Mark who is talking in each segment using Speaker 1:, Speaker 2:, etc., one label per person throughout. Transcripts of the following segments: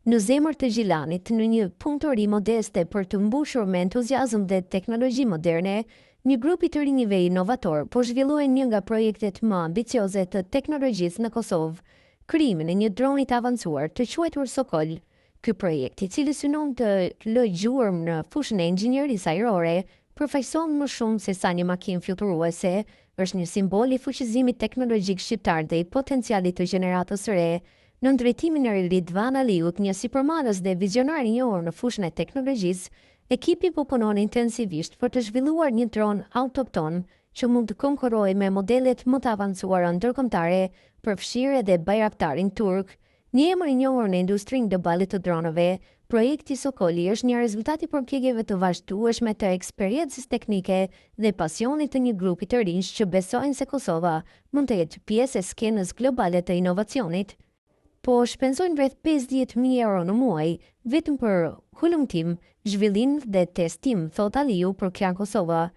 Speaker 1: Në zemër të Gjilanit, në një punëtori modeste për të mbushur me entuziazëm dhe teknologji moderne, një grup I të rinjve inovator po zhvilluan një nga projektet më ambicioze të teknologjisë në Kosovë, krijimin e një droni të avancuar të quajtur Sokol. Ky projekt, I cili synon të lë gjurmë në fushën e inxhinierisë ajrore, përfaqëson më shumë se sa një makinë fluturuese, është një simbol I fuqizimit teknologjik shqiptar dhe I potencialit të gjeneratës së re. Në drejtimin e Ridvan Aliut, një sipërmarrës dhe vizionar I njohur në fushën e teknologjisë, ekipi po punon intensivisht për të zhvilluar një dron autopton që mund të konkurrojë me modelet më të avancuara ndërkombëtare, përfshirë edhe Bayraktarin turk. Një emër I njohur në industrinë globalë të dronëve, projekti Sokoli është një rezultat I përpjekjeve të vazhdueshme të eksperiencës teknike dhe pasionit të një grupi të rinj që besojnë se Kosova mund të jetë pjesë e skenës globale të inovacionit. Po shpenzojnë rreth 50.000 euro në muaj vetëm për hulumtim, zhvillim dhe testim, thot Aliu për Klan Kosova,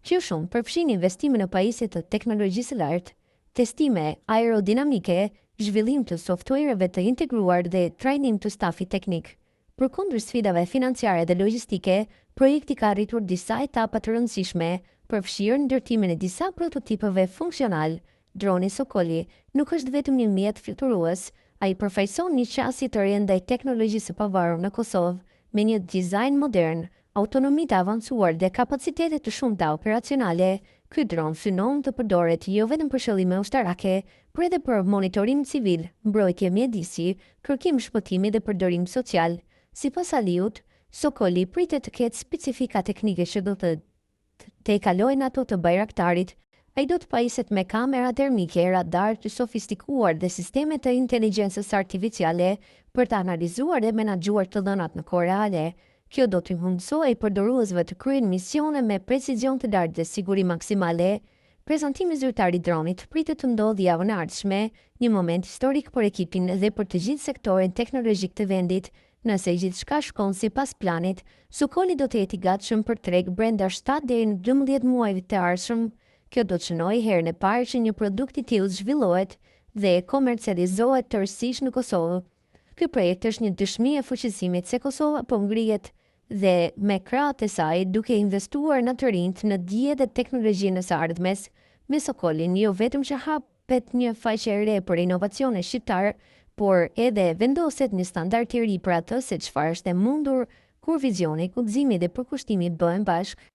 Speaker 1: që shumë përfshin investime në pajisje të teknologjisë së lartë, testime aerodinamike, zhvillim të softwareve të integruar dhe trajnim të stafit teknik. Përkundër sfidave financiare dhe logjistike, projekti ka arritur disa etapa të rëndësishme, përfshirë ndërtimin e disa prototipeve funksional. Droni Sokoli nuk është vetëm një mjet fluturues, ai përfaqëson një qasje të re ndaj teknologjisë së pavarur në Kosovë, me një dizajn modern, autonomi të avancuar dhe kapacitete të shumta operacionale. Ky dron synon të përdoret jo vetëm për qëllime ushtarake, por edhe për monitorim civil, mbrojtje mjedisi, kërkim shpëtimi dhe përdorim social. Sipas Aliut, Sokoli pritet të ketë specifika teknike që do të I kalojnë ato të Bayraktarit. Ai do të pajiset me kamera termike, radar të sofistikuar dhe sisteme të inteligjencës artificiale për të analizuar dhe menaxhuar të dhënat në kohë reale. Kjo do të mundësojë përdoruesve të kryejnë misione me precizion të lartë dhe siguri maksimale. Prezantimi zyrtar I dronit pritet të ndodhë javën e ardhshme, një moment historik për ekipin dhe për të gjithë sektorin teknologjik të vendit. Nëse gjithçka shkon sipas planit, Sokoli do të jetë I gatshëm për treg brenda 7 deri në 12 muajve të ardhshëm. Kjo do të shënojë herën e parë që një produkt I tillë zhvillohet dhe komercializohet tërësisht në Kosovë. Ky projekt është një dëshmi e fuqizimit se Kosova po ngrihet dhe me krahët e saj duke investuar në të rinjt në dije dhe teknologjinë së ardhmes. Me Sokolin jo vetëm që hapet një faqe e re për inovacione shqiptar, por edhe vendoset një standard I ri për atë se çfarë është e mundur kur vizioni, guximi dhe përkushtimi bëhen bashkë.